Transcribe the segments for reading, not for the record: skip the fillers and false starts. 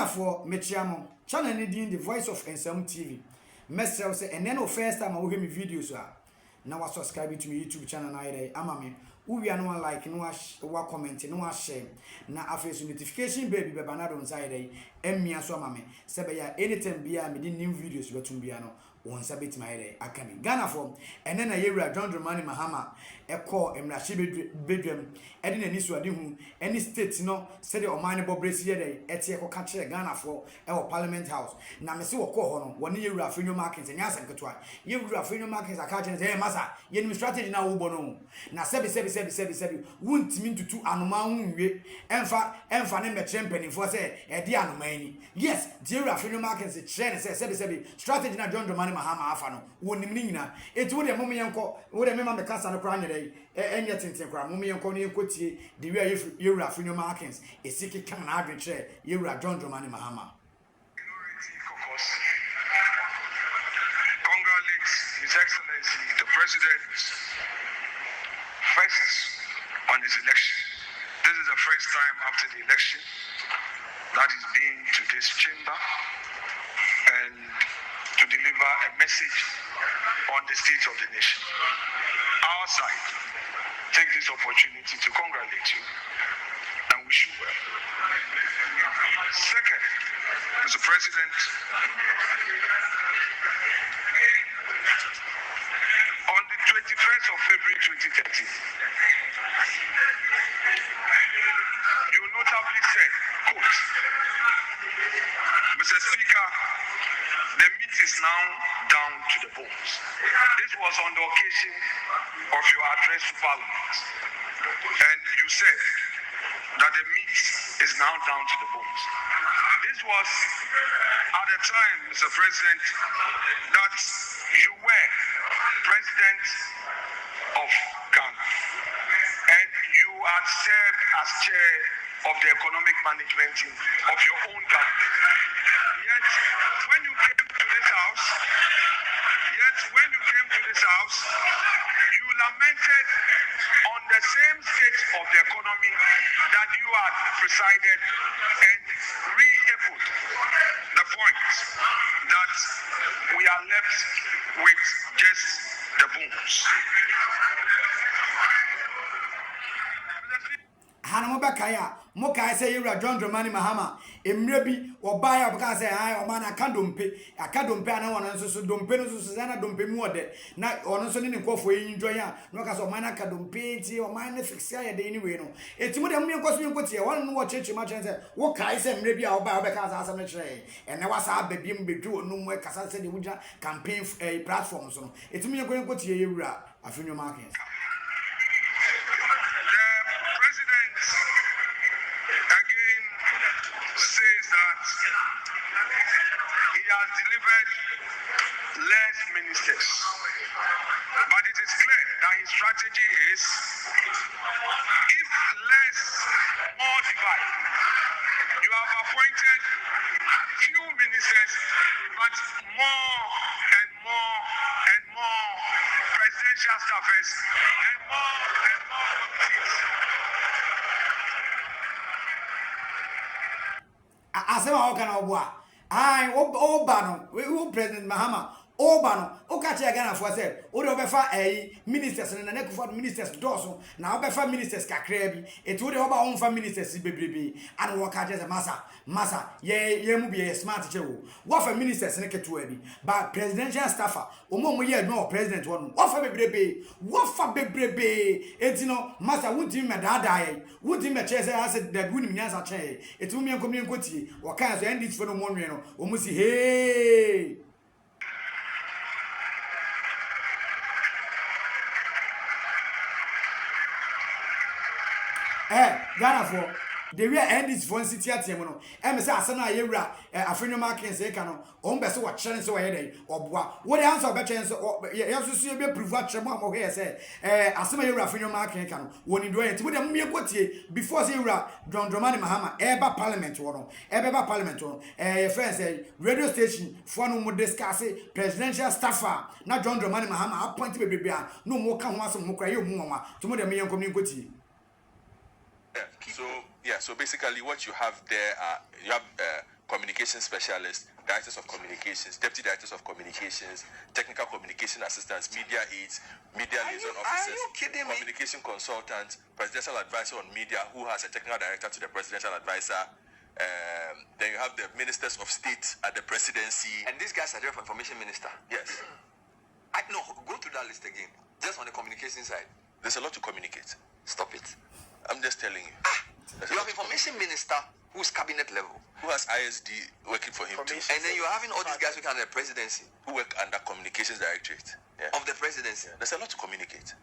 for Mechiamo, channel needing the voice of NSawamtv. Mesel say, and then first time I will hear me videos. Now I subscribe to my YouTube channel. I'm me. We are no like, no comment, no share. Now after notification, baby, Babanado on side, and me as well, mammy. Sabaya, anytime be I made new videos, but to be ano. One sabit my day, I come in Ghana for, and then a year I don't remind Mahama, a call and Rashi bedroom, adding an issue, any states no, said or minor Bebree day, at Tiako country Ghana for our Parliament House. Now, Monsieur Call, 1 year Afenyo Markins and Yasan Katwa. You Afenyo Markins are catching a massa, yen strategy now Ubono. Now, sebi, won't mean to 2 anoma, and fa name a champion for say, a dianomani. Yes, dear Afenyo Markins, a chain says, sebi, strategy now John Romani Mahama Afano, wouldn't mean it would a moment uncle, would a member of the Casa of Crown day, and yet in Tekra, Mummy and Connie Kuti, the way you Afenyo Markins, a sick can hardly chair, you are John Romani Mahama. Congratulates His Excellency the President first on his election. This is the first time after the election that he's been to this chamber and to deliver a message on the state of the nation. Our side take this opportunity to congratulate you and wish you well. Second, Mr. President, on the 21st of February 2013, you notably said, quote, Mr. Speaker, the meat is now down to the bones. This was on the occasion of your address to Parliament. And you said that the meat is now down to the bones. This was at the time, Mr. President, that you were President of Ghana. And you had served as chair of the economic management team of your own government. Yet, when you came to this house, you lamented on the same state of the economy that you had presided and re-echoed the point that we are left with just the bones. Hanamobakaya, Mokai say you are John Romani Mahama, Emrebi, or buy up because I or man I can't dump and I want to dump Susanna dump more de. Not honestly in call for enjoy ya, no cause of mana cadum pay or mine fixia anyway. No, it's what I'm going to say. One watch it much and say, what can I say? Maybe I'll buy because I am a tray. And I was a baby do no more because I said the Wuja campaign a platform. So it's me going to go to you, Afenyo Markin. Less ministers, but it is clear that his strategy is if less, more divide. You have appointed few ministers, but more and more and more presidential staffers and more committees. I said, how can I work? I Obano, we President Mahama, Obano, Okachi Ghana for said, Obefa a ministers and the neck for ministers Dawson, now Obefa ministers Kakrebi, it would over own for ministers Bebree, and work as a massa, ye mu be a smart joe. What for ministers naked to Ebi, but presidential staffer, Omo ye no president one, what for Bebree, it's no, Master would him a dad, would him a chair as that wouldn't mean as a chair, it will be a community, or can end it for no one, almost hey. Ghana for the real end is for city at Yemono. Say Asana Yera, Afenyo Markin say cano, on best what chance or headache or what answer better chance or you see a prove what Chamamo here say, Asama Yera Afenyo Markin cano, when you do it with a mere before Zera, John Romani Mahama, Eba Parliament one, Eba Parliament one, friends say radio station, for no more discuss presidential staffer, not John Romani Mahama, appointed Bebree, no more come once more cry you more to more than me and community. So basically what you have there, you have communication specialists, directors of communications, deputy directors of communications, technical communication assistants, media aides, media liaison officers, communication consultants, presidential advisor on media who has a technical director to the presidential advisor. Then you have the ministers of state at the presidency. And these guys are there for information minister. Yes. No, go through that list again. Just on the communication side. There's a lot to communicate. Stop it. I'm just telling you. You have information minister who's cabinet level. Who has ISD working for him too. And then you're having all these guys working under the presidency. Who work under communications directorate. Yeah. Of the presidency. There's a lot to communicate.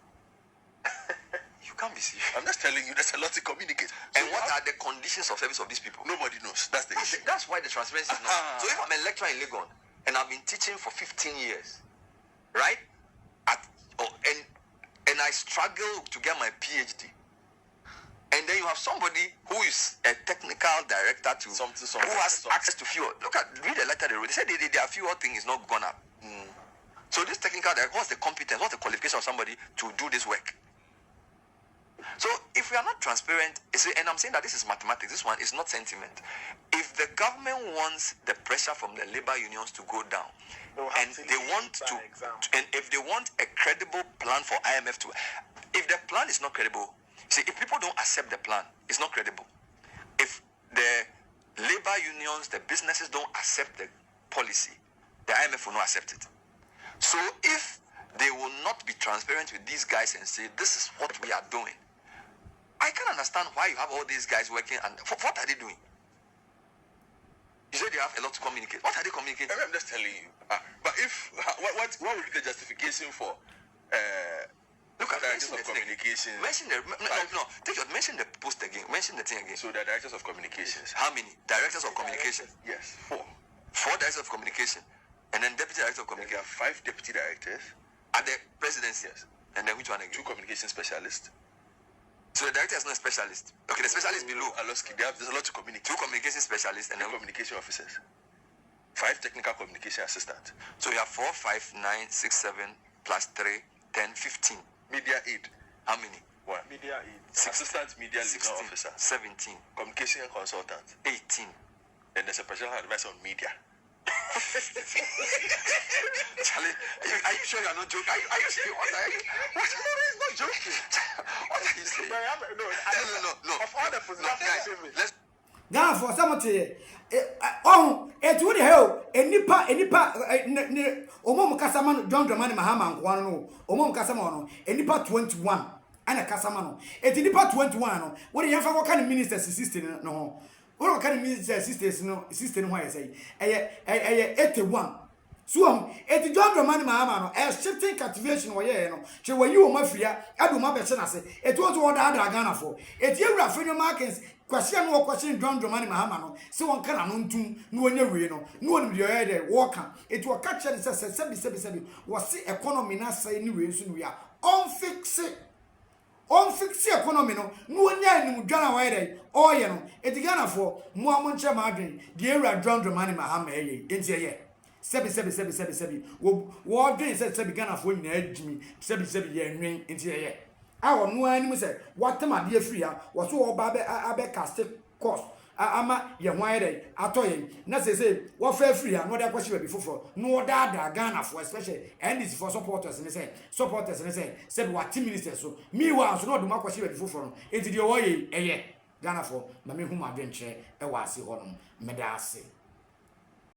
You can't be serious. I'm just telling you, there's a lot to communicate. And what are the conditions of service of these people? Nobody knows. That's the issue. That's why the transparency is not. So if I'm a lecturer in Legon and I've been teaching for 15 years, right? And I struggle to get my PhD. And then you have somebody who is a technical director to who has access to fuel. Read the letter they wrote. They said their fuel thing is not gone up. So this technical director, what's the competence, what's the qualification of somebody to do this work? So if we are not transparent, and I'm saying that this is mathematics, this one is not sentiment. If the government wants the pressure from the labor unions to go down, and they want to, and if they want a credible plan for IMF to, if the plan is not credible, see, if people don't accept the plan, it's not credible. If the labor unions, the businesses don't accept the policy, the IMF will not accept it. So if they will not be transparent with these guys and say, this is what we are doing, I can't understand why you have all these guys working and what are they doing? You said they have a lot to communicate. What are they communicating? I'm just telling you. But if what would be the justification for look at directors of communications? Mention mention the post again. Mention the thing again. So the directors of communications. How many? Directors of communication? Yes, 4. 4 directors of communication. And then deputy director of communication. There are 5 deputy directors. At the presidency? Yes. And then which one again? 2 communication specialists. So the director is not a specialist. Okay, the specialist below. There's a lot to communicate. 2 communication specialists and then communication officers. 5 technical communication assistants. So you have 4, 5, 9, 6, 7 plus 3, 10, 15. Media aid. How many? 1. Media aid. Assistant media liaison officer. 17. Communication consultant. 18. Then there's a presidential advisor on media. Charlie, are you sure you're not joking? Are you serious? What are you? He's not joking. What are you saying? No. Of all the positions, Let's. Now for somebody, it would help enipa omom kasama John Dramani Mahama nkwano no omom kasama no enipa 21 ana kasama no enipa 21 no what you have what kind of ministers system no what kind of ministers system why say 81 so it John Dramani Mahama no shifting cultivation where no che when you mafia adu ma be se na se it was what other Ghana for it you Afenyo Markins question no question John Dramani Mahama no se won kana no ntum no onya we no onim de oya de work it will catch and say sebi was see economy na say ni we nso no ya on fix economy no onya ni dwana wa de oye no it Ghana for mo amonche ma adwen de ewura John Dramani Mahama eye enti eye sebi wo dwen sebi Ghana for nyina adwimi sebi ye nwen enti eye awo no anim say watem ade afiri ha wo so wo ba abe cast course ama ye hwan dey atoye na say wo fa afiri ha no dey kwashi ba foforo no da Ghana for especially NDC for supporters ne say sebi what team ministers so me wa so no do makwashi ba foforo enti de wo ye eye Ghana for ma me hu ma dwen kire e wa ase ho no meda ase